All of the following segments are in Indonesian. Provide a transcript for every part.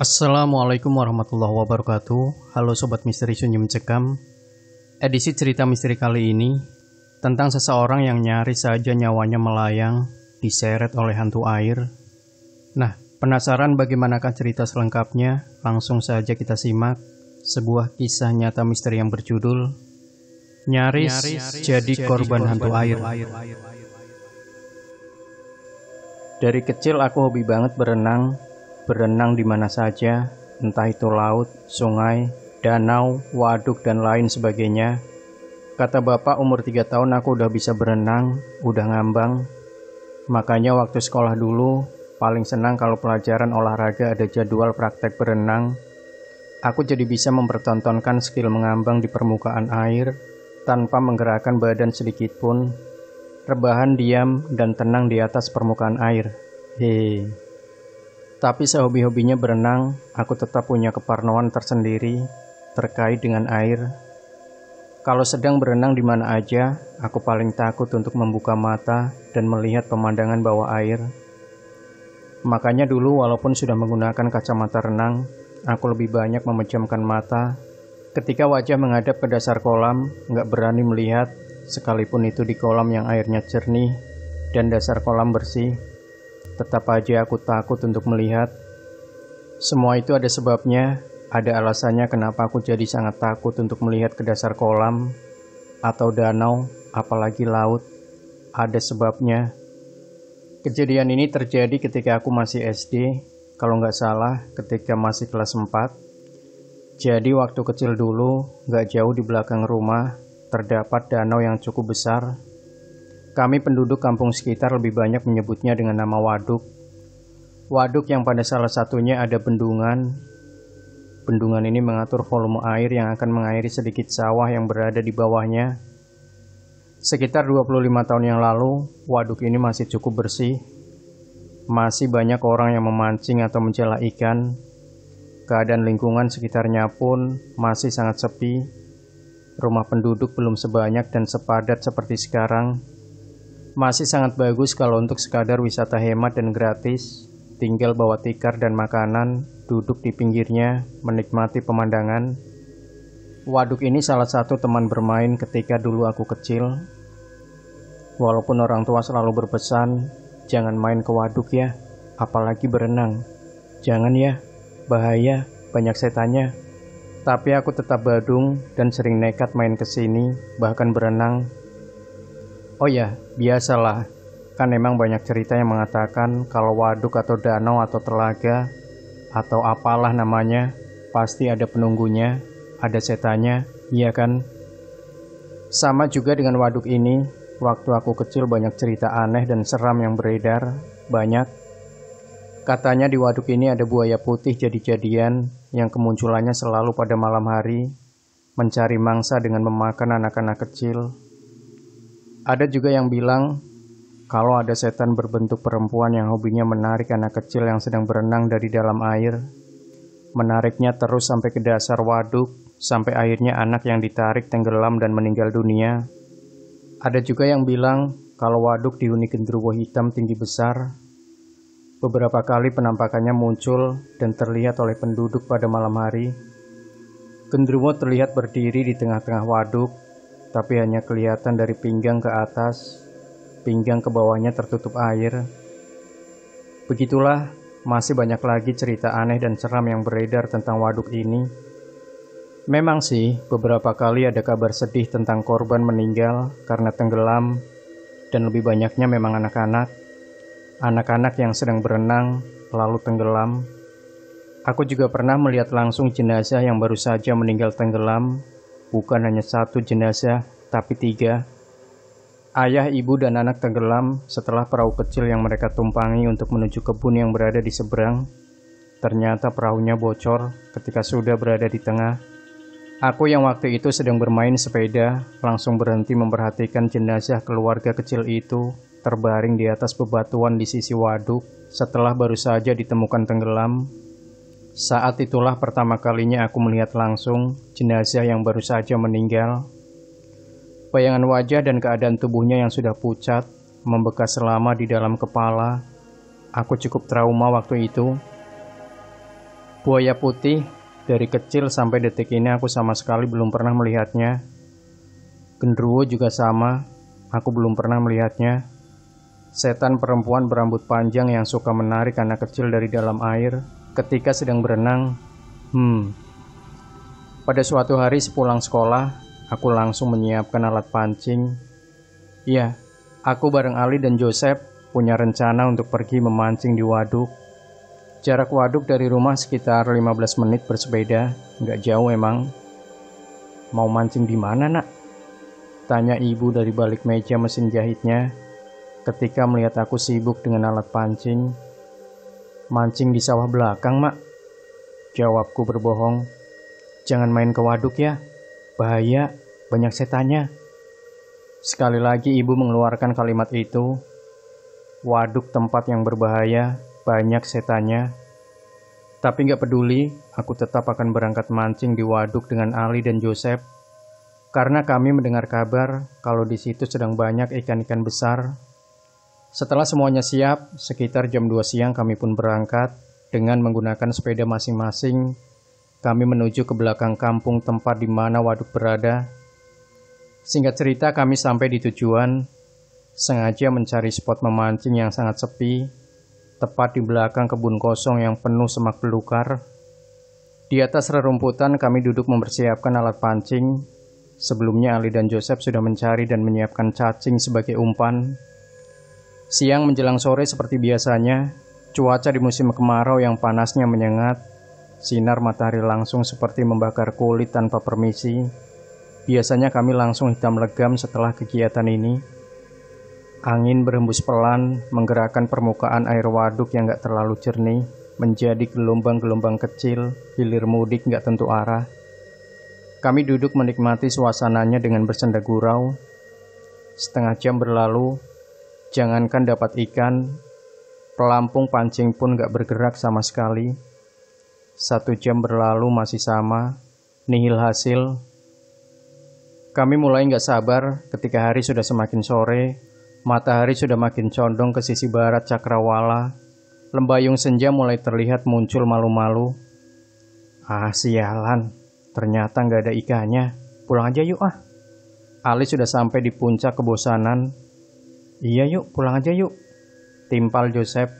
Assalamualaikum warahmatullahi wabarakatuh. Halo Sobat Misteri Sunyi Mencekam. Edisi cerita misteri kali ini tentang seseorang yang nyaris saja nyawanya melayang diseret oleh hantu air. Nah, penasaran bagaimanakah cerita selengkapnya? Langsung saja kita simak sebuah kisah nyata misteri yang berjudul Nyaris Jadi Korban Hantu Air. Dari kecil aku hobi banget berenang di mana saja, entah itu laut, sungai, danau, waduk, dan lain sebagainya. Kata bapak umur 3 tahun aku udah bisa berenang, udah ngambang. Makanya waktu sekolah dulu, paling senang kalau pelajaran olahraga ada jadwal praktek berenang. Aku jadi bisa mempertontonkan skill mengambang di permukaan air, tanpa menggerakkan badan sedikit pun. Rebahan diam dan tenang di atas permukaan air. Hehe. Tapi sehobi-hobinya berenang, aku tetap punya keparnoan tersendiri terkait dengan air. Kalau sedang berenang di mana aja, aku paling takut untuk membuka mata dan melihat pemandangan bawah air. Makanya dulu walaupun sudah menggunakan kacamata renang, aku lebih banyak memejamkan mata. Ketika wajah menghadap ke dasar kolam, nggak berani melihat, sekalipun itu di kolam yang airnya jernih dan dasar kolam bersih. Tetap aja aku takut untuk melihat. Semua itu ada sebabnya, ada alasannya kenapa aku jadi sangat takut untuk melihat ke dasar kolam atau danau, apalagi laut. Ada sebabnya. Kejadian ini terjadi ketika aku masih SD, kalau nggak salah ketika masih kelas 4. Jadi waktu kecil dulu, nggak jauh di belakang rumah, terdapat danau yang cukup besar. Kami penduduk kampung sekitar lebih banyak menyebutnya dengan nama waduk. Waduk yang pada salah satunya ada bendungan. Bendungan ini mengatur volume air yang akan mengairi sedikit sawah yang berada di bawahnya. Sekitar 25 tahun yang lalu, waduk ini masih cukup bersih. Masih banyak orang yang memancing atau menjala ikan. Keadaan lingkungan sekitarnya pun masih sangat sepi. Rumah penduduk belum sebanyak dan sepadat seperti sekarang. Masih sangat bagus kalau untuk sekadar wisata hemat dan gratis, tinggal bawa tikar dan makanan, duduk di pinggirnya, menikmati pemandangan. Waduk ini salah satu teman bermain ketika dulu aku kecil. Walaupun orang tua selalu berpesan, jangan main ke waduk ya, apalagi berenang. Jangan ya, bahaya, banyak setannya. Tapi aku tetap badung dan sering nekat main ke sini, bahkan berenang. Oh ya, biasalah, kan emang banyak cerita yang mengatakan kalau waduk atau danau atau telaga, atau apalah namanya, pasti ada penunggunya, ada setannya, iya kan? Sama juga dengan waduk ini, waktu aku kecil banyak cerita aneh dan seram yang beredar, banyak. Katanya di waduk ini ada buaya putih jadi-jadian, yang kemunculannya selalu pada malam hari, mencari mangsa dengan memakan anak-anak kecil. Ada juga yang bilang, kalau ada setan berbentuk perempuan yang hobinya menarik anak kecil yang sedang berenang dari dalam air, menariknya terus sampai ke dasar waduk, sampai akhirnya anak yang ditarik tenggelam dan meninggal dunia. Ada juga yang bilang, kalau waduk dihuni genderuwo hitam tinggi besar. Beberapa kali penampakannya muncul dan terlihat oleh penduduk pada malam hari. Genderuwo terlihat berdiri di tengah-tengah waduk, tapi hanya kelihatan dari pinggang ke atas, pinggang ke bawahnya tertutup air. Begitulah, masih banyak lagi cerita aneh dan seram yang beredar tentang waduk ini. Memang sih, beberapa kali ada kabar sedih tentang korban meninggal karena tenggelam, dan lebih banyaknya memang anak-anak. Anak-anak yang sedang berenang, lalu tenggelam. Aku juga pernah melihat langsung jenazah yang baru saja meninggal tenggelam. Bukan hanya 1 jenazah, tapi 3. Ayah, ibu, dan anak tenggelam setelah perahu kecil yang mereka tumpangi untuk menuju kebun yang berada di seberang. Ternyata perahunya bocor ketika sudah berada di tengah. Aku yang waktu itu sedang bermain sepeda, langsung berhenti memperhatikan jenazah keluarga kecil itu terbaring di atas bebatuan di sisi waduk setelah baru saja ditemukan tenggelam. Saat itulah pertama kalinya aku melihat langsung jenazah yang baru saja meninggal. Bayangan wajah dan keadaan tubuhnya yang sudah pucat, membekas selama di dalam kepala. Aku cukup trauma waktu itu. Buaya putih, dari kecil sampai detik ini aku sama sekali belum pernah melihatnya. Genderuwo juga sama, aku belum pernah melihatnya. Setan perempuan berambut panjang yang suka menarik anak kecil dari dalam air ketika sedang berenang. Pada suatu hari sepulang sekolah, aku langsung menyiapkan alat pancing. Iya, aku bareng Ali dan Joseph punya rencana untuk pergi memancing di waduk. Jarak waduk dari rumah sekitar 15 menit bersepeda, nggak jauh emang. Mau mancing di mana, nak? Tanya ibu dari balik meja mesin jahitnya ketika melihat aku sibuk dengan alat pancing. Mancing di sawah belakang, mak. Jawabku berbohong. Jangan main ke waduk ya, bahaya, banyak setannya. Sekali lagi ibu mengeluarkan kalimat itu. Waduk tempat yang berbahaya, banyak setannya. Tapi gak peduli, aku tetap akan berangkat mancing di waduk dengan Ali dan Joseph. Karena kami mendengar kabar kalau di situ sedang banyak ikan-ikan besar. Setelah semuanya siap, sekitar jam 2 siang kami pun berangkat. Dengan menggunakan sepeda masing-masing, kami menuju ke belakang kampung tempat di mana waduk berada. Singkat cerita, kami sampai di tujuan, sengaja mencari spot memancing yang sangat sepi, tepat di belakang kebun kosong yang penuh semak belukar. Di atas rerumputan kami duduk mempersiapkan alat pancing. Sebelumnya Ali dan Joseph sudah mencari dan menyiapkan cacing sebagai umpan. Siang menjelang sore seperti biasanya, cuaca di musim kemarau yang panasnya menyengat. Sinar matahari langsung seperti membakar kulit tanpa permisi. Biasanya kami langsung hitam legam setelah kegiatan ini. Angin berhembus pelan, menggerakkan permukaan air waduk yang gak terlalu jernih, menjadi gelombang-gelombang kecil, hilir mudik gak tentu arah. Kami duduk menikmati suasananya dengan bersenda gurau. Setengah jam berlalu, jangankan dapat ikan, pelampung pancing pun gak bergerak sama sekali. 1 jam berlalu masih sama, nihil hasil. Kami mulai gak sabar ketika hari sudah semakin sore, matahari sudah makin condong ke sisi barat cakrawala, lembayung senja mulai terlihat muncul malu-malu. Ah, sialan. Ternyata nggak ada ikannya. Pulang aja yuk ah. Ali sudah sampai di puncak kebosanan. Iya yuk, pulang aja yuk, timpal Joseph.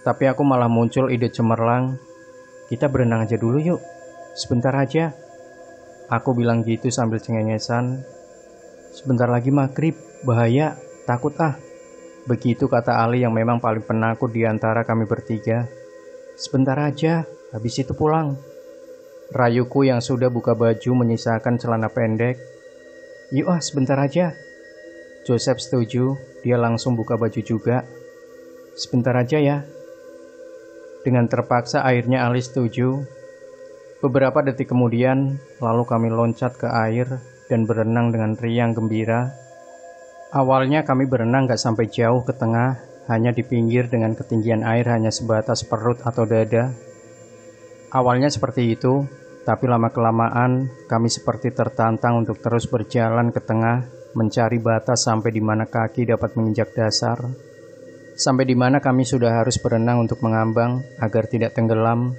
Tapi aku malah muncul ide cemerlang. Kita berenang aja dulu yuk, sebentar aja. Aku bilang gitu sambil cengengesan. Sebentar lagi maghrib, bahaya, takut ah. Begitu kata Ali yang memang paling penakut di antara kami bertiga. Sebentar aja, habis itu pulang. Rayuku yang sudah buka baju menyisakan celana pendek. Yuk ah, sebentar aja. Joseph setuju, dia langsung buka baju juga. Sebentar aja ya. Dengan terpaksa akhirnya Ali setuju. Beberapa detik kemudian, lalu kami loncat ke air dan berenang dengan riang gembira. Awalnya kami berenang gak sampai jauh ke tengah, hanya di pinggir dengan ketinggian air hanya sebatas perut atau dada. Awalnya seperti itu, tapi lama-kelamaan kami seperti tertantang untuk terus berjalan ke tengah, mencari batas sampai di mana kaki dapat menginjak dasar. Sampai di mana kami sudah harus berenang untuk mengambang agar tidak tenggelam.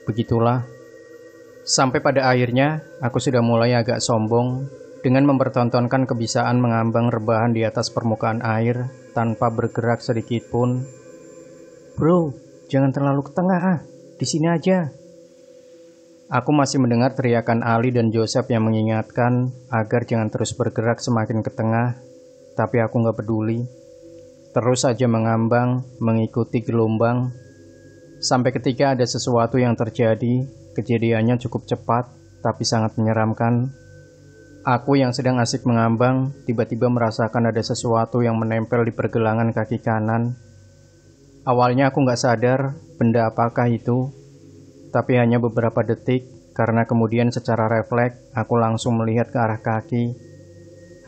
Begitulah. Sampai pada akhirnya, aku sudah mulai agak sombong dengan mempertontonkan kebisaan mengambang rebahan di atas permukaan air tanpa bergerak sedikit pun. Bro, jangan terlalu ke tengah ah, di sini aja. Aku masih mendengar teriakan Ali dan Joseph yang mengingatkan agar jangan terus bergerak semakin ke tengah, tapi aku gak peduli. Terus saja mengambang, mengikuti gelombang, sampai ketika ada sesuatu yang terjadi. Kejadiannya cukup cepat, tapi sangat menyeramkan. Aku yang sedang asik mengambang, tiba-tiba merasakan ada sesuatu yang menempel di pergelangan kaki kanan. Awalnya aku gak sadar benda apakah itu, tapi hanya beberapa detik, karena kemudian secara refleks, aku langsung melihat ke arah kaki.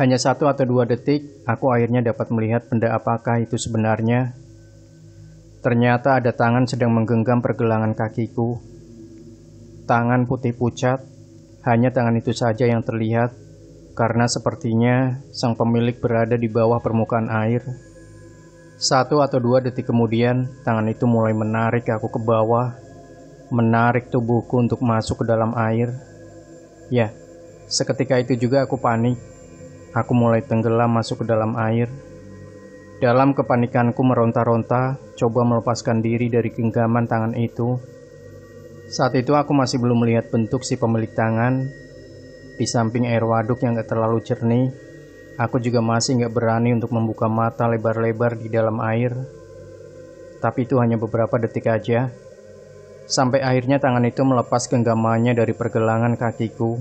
Hanya 1 atau 2 detik, aku akhirnya dapat melihat benda apakah itu sebenarnya. Ternyata ada tangan sedang menggenggam pergelangan kakiku. Tangan putih pucat, hanya tangan itu saja yang terlihat, karena sepertinya sang pemilik berada di bawah permukaan air. 1 atau 2 detik kemudian, tangan itu mulai menarik aku ke bawah. menarik tubuhku untuk masuk ke dalam air. Ya, seketika itu juga aku panik. Aku mulai tenggelam masuk ke dalam air. Dalam kepanikanku meronta-ronta, coba melepaskan diri dari genggaman tangan itu. Saat itu aku masih belum melihat bentuk si pemilik tangan. Di samping air waduk yang gak terlalu jernih, aku juga masih gak berani untuk membuka mata lebar-lebar di dalam air. Tapi itu hanya beberapa detik aja. Sampai akhirnya tangan itu melepas genggamannya dari pergelangan kakiku.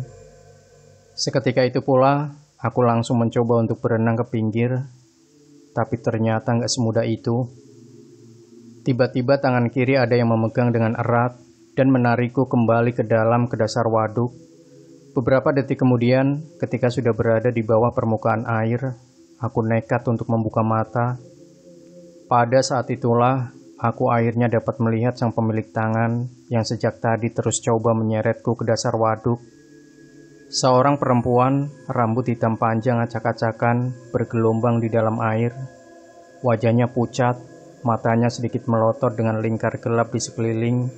Seketika itu pula, aku langsung mencoba untuk berenang ke pinggir. Tapi ternyata gak semudah itu. Tiba-tiba tangan kiri ada yang memegang dengan erat dan menarikku kembali ke dasar waduk. Beberapa detik kemudian, ketika sudah berada di bawah permukaan air, aku nekat untuk membuka mata. Pada saat itulah, aku akhirnya dapat melihat sang pemilik tangan yang sejak tadi terus coba menyeretku ke dasar waduk. Seorang perempuan, rambut hitam panjang acak-acakan, bergelombang di dalam air. Wajahnya pucat, matanya sedikit melotot dengan lingkar gelap di sekeliling.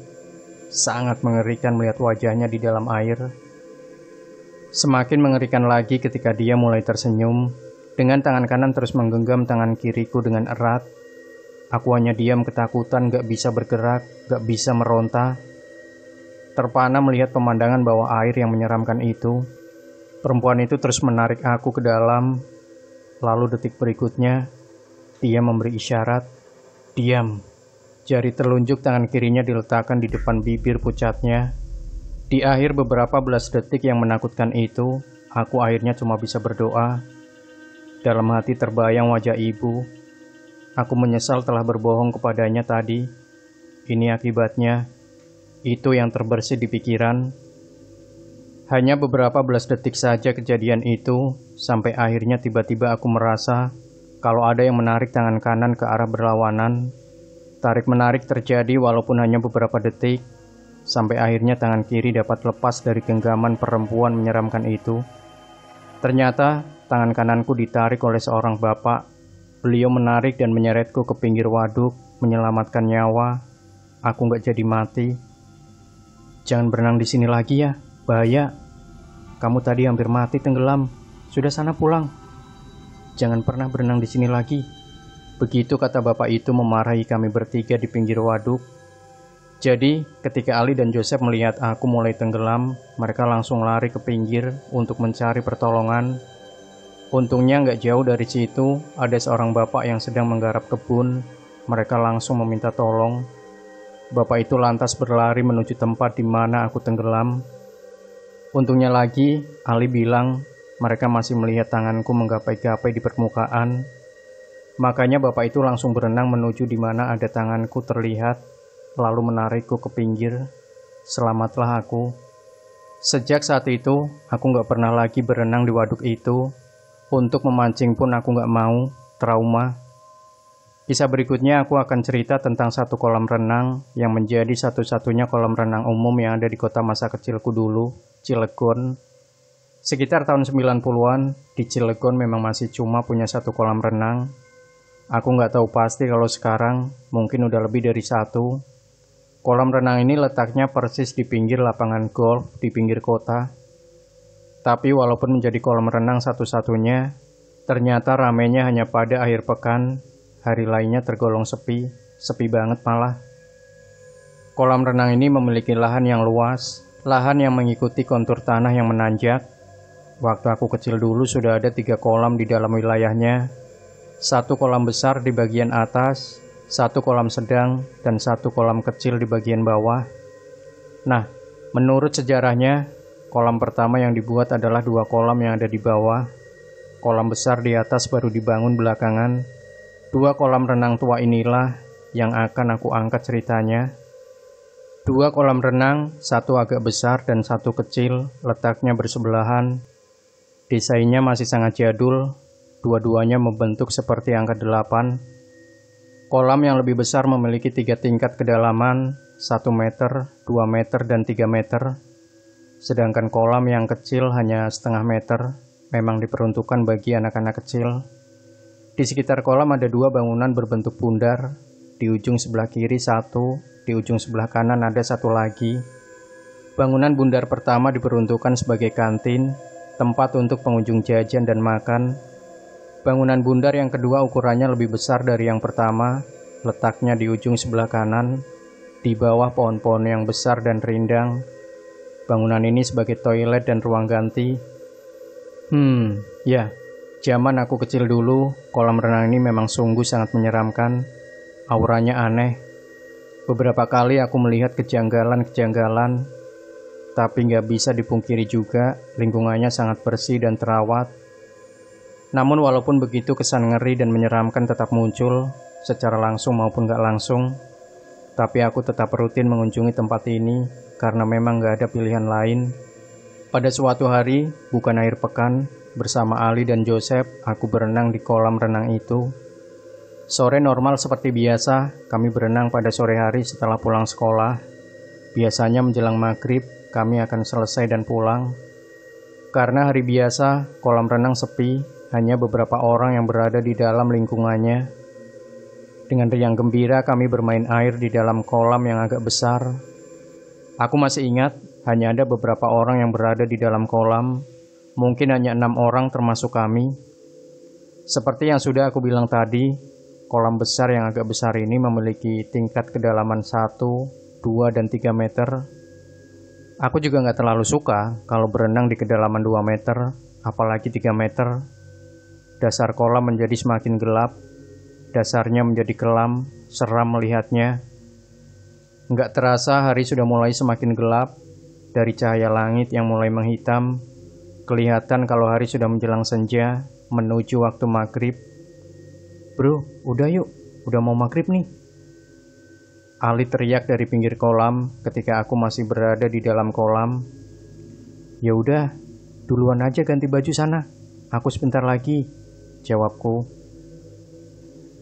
Sangat mengerikan melihat wajahnya di dalam air. Semakin mengerikan lagi ketika dia mulai tersenyum, dengan tangan kanan terus menggenggam tangan kiriku dengan erat. Aku hanya diam ketakutan, gak bisa bergerak, gak bisa meronta. Terpana melihat pemandangan bawah air yang menyeramkan itu. Perempuan itu terus menarik aku ke dalam. Lalu detik berikutnya, dia memberi isyarat, "Diam." Jari telunjuk tangan kirinya diletakkan di depan bibir pucatnya. Di akhir beberapa belas detik yang menakutkan itu, aku akhirnya cuma bisa berdoa. Dalam hati terbayang wajah ibu. Aku menyesal telah berbohong kepadanya tadi. Ini akibatnya. Itu yang terbersit di pikiran. Hanya beberapa belas detik saja kejadian itu, sampai akhirnya tiba-tiba aku merasa kalau ada yang menarik tangan kanan ke arah berlawanan. Tarik-menarik terjadi walaupun hanya beberapa detik, sampai akhirnya tangan kiri dapat lepas dari genggaman perempuan menyeramkan itu. Ternyata tangan kananku ditarik oleh seorang bapak. Beliau menarik dan menyeretku ke pinggir waduk, menyelamatkan nyawa. Aku gak jadi mati. "Jangan berenang di sini lagi ya, bahaya. Kamu tadi hampir mati tenggelam. Sudah sana pulang. Jangan pernah berenang di sini lagi." Begitu kata bapak itu memarahi kami bertiga di pinggir waduk. Jadi, ketika Ali dan Joseph melihat aku mulai tenggelam, mereka langsung lari ke pinggir untuk mencari pertolongan. Untungnya nggak jauh dari situ, ada seorang bapak yang sedang menggarap kebun. Mereka langsung meminta tolong. Bapak itu lantas berlari menuju tempat di mana aku tenggelam. Untungnya lagi, Ali bilang mereka masih melihat tanganku menggapai-gapai di permukaan. Makanya bapak itu langsung berenang menuju di mana ada tanganku terlihat, lalu menarikku ke pinggir. Selamatlah aku. Sejak saat itu, aku gak pernah lagi berenang di waduk itu. Untuk memancing pun aku gak mau, trauma. Kisah berikutnya aku akan cerita tentang satu kolam renang yang menjadi satu-satunya kolam renang umum yang ada di kota masa kecilku dulu, Cilegon. Sekitar tahun 90-an, di Cilegon memang masih cuma punya satu kolam renang. Aku nggak tahu pasti kalau sekarang, mungkin udah lebih dari satu. Kolam renang ini letaknya persis di pinggir lapangan golf di pinggir kota. Tapi walaupun menjadi kolam renang satu-satunya, ternyata ramainya hanya pada akhir pekan. Hari lainnya tergolong sepi, sepi banget malah. Kolam renang ini memiliki lahan yang luas, lahan yang mengikuti kontur tanah yang menanjak. Waktu aku kecil dulu sudah ada 3 kolam di dalam wilayahnya. 1 kolam besar di bagian atas, 1 kolam sedang, dan 1 kolam kecil di bagian bawah. Nah, menurut sejarahnya, kolam pertama yang dibuat adalah 2 kolam yang ada di bawah. Kolam besar di atas baru dibangun belakangan. 2 kolam renang tua inilah yang akan aku angkat ceritanya. 2 kolam renang, 1 agak besar dan 1 kecil, letaknya bersebelahan. Desainnya masih sangat jadul, dua-duanya membentuk seperti angka 8. Kolam yang lebih besar memiliki 3 tingkat kedalaman, 1 meter, 2 meter, dan 3 meter. Sedangkan kolam yang kecil hanya setengah meter, memang diperuntukkan bagi anak-anak kecil. Di sekitar kolam ada 2 bangunan berbentuk bundar. Di di ujung sebelah kiri satu, di ujung sebelah kanan ada satu lagi. Bangunan bundar pertama diperuntukkan sebagai kantin, tempat untuk pengunjung jajan dan makan. Bangunan bundar yang kedua ukurannya lebih besar dari yang pertama, letaknya di ujung sebelah kanan, di bawah pohon-pohon yang besar dan rindang. Bangunan ini sebagai toilet dan ruang ganti. Ya, zaman aku kecil dulu, kolam renang ini memang sungguh sangat menyeramkan. Auranya aneh. Beberapa kali aku melihat kejanggalan-kejanggalan. Tapi nggak bisa dipungkiri juga, lingkungannya sangat bersih dan terawat. Namun walaupun begitu, kesan ngeri dan menyeramkan tetap muncul, secara langsung maupun nggak langsung. Tapi aku tetap rutin mengunjungi tempat ini, karena memang nggak ada pilihan lain. Pada suatu hari, bukan akhir pekan, bersama Ali dan Joseph, aku berenang di kolam renang itu. Sore normal seperti biasa, kami berenang pada sore hari setelah pulang sekolah. Biasanya menjelang maghrib, kami akan selesai dan pulang. Karena hari biasa, kolam renang sepi, hanya beberapa orang yang berada di dalam lingkungannya. Dengan riang gembira kami bermain air di dalam kolam yang agak besar. Aku masih ingat, hanya ada beberapa orang yang berada di dalam kolam, mungkin hanya 6 orang termasuk kami. Seperti yang sudah aku bilang tadi, kolam besar yang agak besar ini memiliki tingkat kedalaman 1, 2, dan 3 meter. Aku juga nggak terlalu suka kalau berenang di kedalaman 2 meter, apalagi 3 meter. Dasar kolam menjadi semakin gelap, dasarnya menjadi kelam, seram melihatnya. Nggak terasa hari sudah mulai semakin gelap, dari cahaya langit yang mulai menghitam, kelihatan kalau hari sudah menjelang senja, menuju waktu maghrib. Bro, udah yuk, udah mau maghrib nih. Ali teriak dari pinggir kolam ketika aku masih berada di dalam kolam. Ya udah, duluan aja ganti baju sana. Aku sebentar lagi, jawabku.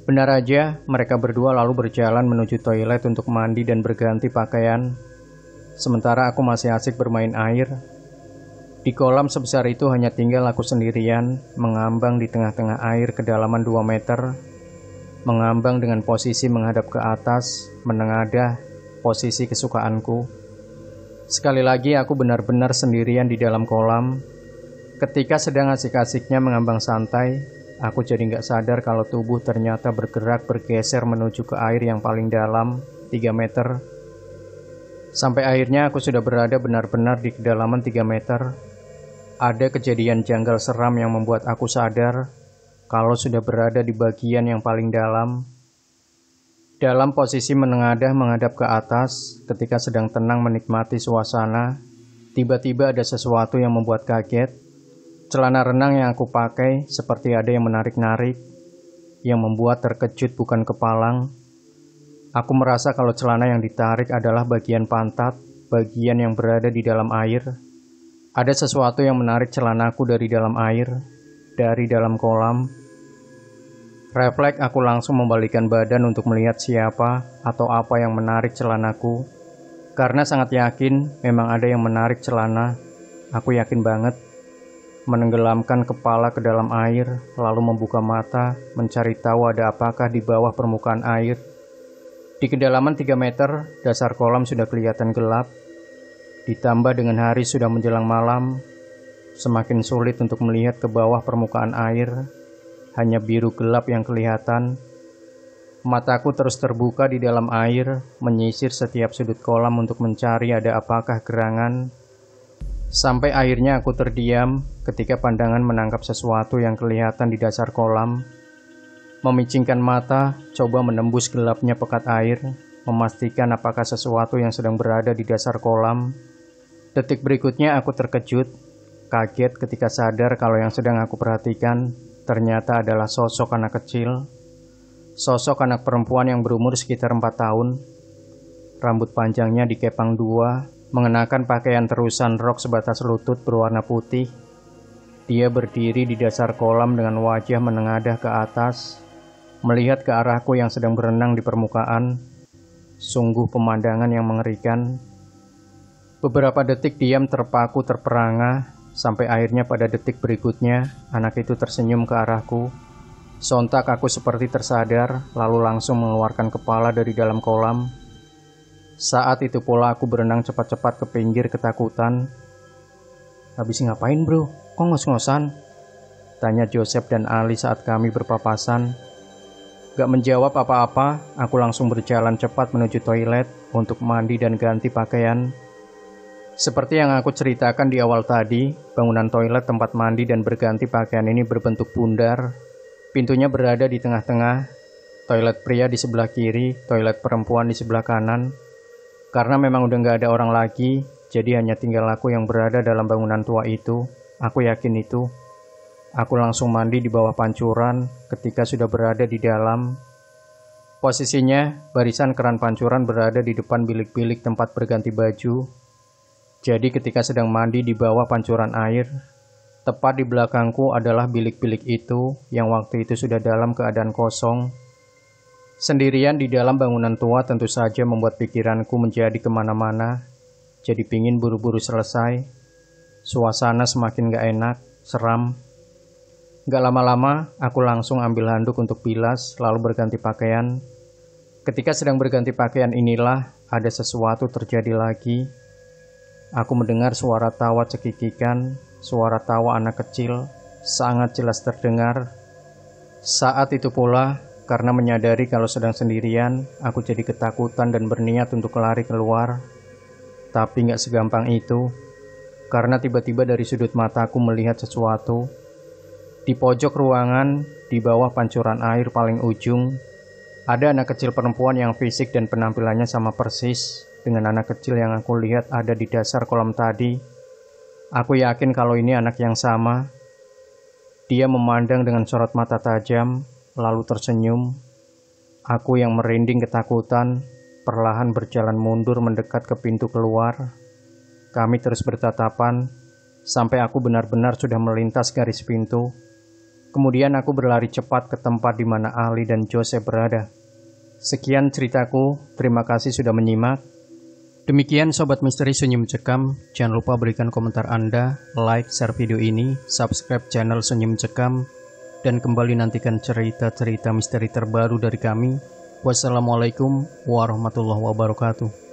Benar aja, mereka berdua lalu berjalan menuju toilet untuk mandi dan berganti pakaian. Sementara aku masih asik bermain air. Di kolam sebesar itu hanya tinggal aku sendirian, mengambang di tengah-tengah air kedalaman 2 meter. Mengambang dengan posisi menghadap ke atas, menengadah, posisi kesukaanku. Sekali lagi aku benar-benar sendirian di dalam kolam. Ketika sedang asik-asiknya mengambang santai, aku jadi nggak sadar kalau tubuh ternyata bergerak bergeser menuju ke air yang paling dalam, 3 meter. Sampai akhirnya aku sudah berada benar-benar di kedalaman 3 meter. Ada kejadian janggal seram yang membuat aku sadar kalau sudah berada di bagian yang paling dalam. Dalam posisi menengadah menghadap ke atas, ketika sedang tenang menikmati suasana, tiba-tiba ada sesuatu yang membuat kaget. Celana renang yang aku pakai seperti ada yang menarik-narik, yang membuat terkejut bukan kepalang. Aku merasa kalau celana yang ditarik adalah bagian pantat, bagian yang berada di dalam air. Ada sesuatu yang menarik celanaku dari dalam air, dari dalam kolam. Refleks aku langsung membalikkan badan untuk melihat siapa atau apa yang menarik celanaku. Karena sangat yakin memang ada yang menarik celana. Aku yakin banget. Menenggelamkan kepala ke dalam air, lalu membuka mata, mencari tahu ada apakah di bawah permukaan air. Di kedalaman 3 meter, dasar kolam sudah kelihatan gelap. Ditambah dengan hari sudah menjelang malam, semakin sulit untuk melihat ke bawah permukaan air. Hanya biru gelap yang kelihatan. Mataku terus terbuka di dalam air, menyisir setiap sudut kolam untuk mencari ada apakah gerangan. Sampai akhirnya aku terdiam ketika pandangan menangkap sesuatu yang kelihatan di dasar kolam. Memicingkan mata, coba menembus gelapnya pekat air, memastikan apakah sesuatu yang sedang berada di dasar kolam. Detik berikutnya aku terkejut, kaget ketika sadar kalau yang sedang aku perhatikan ternyata adalah sosok anak kecil. Sosok anak perempuan yang berumur sekitar 4 tahun. Rambut panjangnya dikepang 2, mengenakan pakaian terusan rok sebatas lutut berwarna putih. Dia berdiri di dasar kolam dengan wajah menengadah ke atas, melihat ke arahku yang sedang berenang di permukaan. Sungguh pemandangan yang mengerikan. Beberapa detik diam terpaku terperangah, sampai akhirnya pada detik berikutnya, anak itu tersenyum ke arahku. Sontak aku seperti tersadar, lalu langsung mengeluarkan kepala dari dalam kolam. Saat itu pula aku berenang cepat-cepat ke pinggir ketakutan. "Habis ngapain bro? Kok ngos-ngosan?" tanya Joseph dan Ali saat kami berpapasan. Gak menjawab apa-apa, aku langsung berjalan cepat menuju toilet untuk mandi dan ganti pakaian. Seperti yang aku ceritakan di awal tadi, bangunan toilet tempat mandi dan berganti pakaian ini berbentuk bundar. Pintunya berada di tengah-tengah, toilet pria di sebelah kiri, toilet perempuan di sebelah kanan. Karena memang udah gak ada orang lagi, jadi hanya tinggal aku yang berada dalam bangunan tua itu. Aku yakin itu. Aku langsung mandi di bawah pancuran ketika sudah berada di dalam. Posisinya, barisan keran pancuran berada di depan bilik-bilik tempat berganti baju. Jadi ketika sedang mandi di bawah pancuran air, tepat di belakangku adalah bilik-bilik itu yang waktu itu sudah dalam keadaan kosong. Sendirian di dalam bangunan tua tentu saja membuat pikiranku menjadi kemana-mana. Jadi pingin buru-buru selesai. Suasana semakin gak enak, seram. Gak lama-lama, aku langsung ambil handuk untuk bilas, lalu berganti pakaian. Ketika sedang berganti pakaian inilah, ada sesuatu terjadi lagi. Aku mendengar suara tawa cekikikan, suara tawa anak kecil, sangat jelas terdengar. Saat itu pula, karena menyadari kalau sedang sendirian, aku jadi ketakutan dan berniat untuk lari keluar. Tapi gak segampang itu, karena tiba-tiba dari sudut mataku melihat sesuatu. Di pojok ruangan, di bawah pancuran air paling ujung, ada anak kecil perempuan yang fisik dan penampilannya sama persis dengan anak kecil yang aku lihat ada di dasar kolam tadi. Aku yakin kalau ini anak yang sama. Dia memandang dengan sorot mata tajam, lalu tersenyum. Aku yang merinding ketakutan, perlahan berjalan mundur mendekat ke pintu keluar. Kami terus bertatapan, sampai aku benar-benar sudah melintas garis pintu. Kemudian aku berlari cepat ke tempat di mana Ali dan Joseph berada. Sekian ceritaku, terima kasih sudah menyimak. Demikian Sobat Misteri Sunyi Mencekam, jangan lupa berikan komentar Anda, like, share video ini, subscribe channel Sunyi Mencekam, dan kembali nantikan cerita-cerita misteri terbaru dari kami. Wassalamualaikum warahmatullahi wabarakatuh.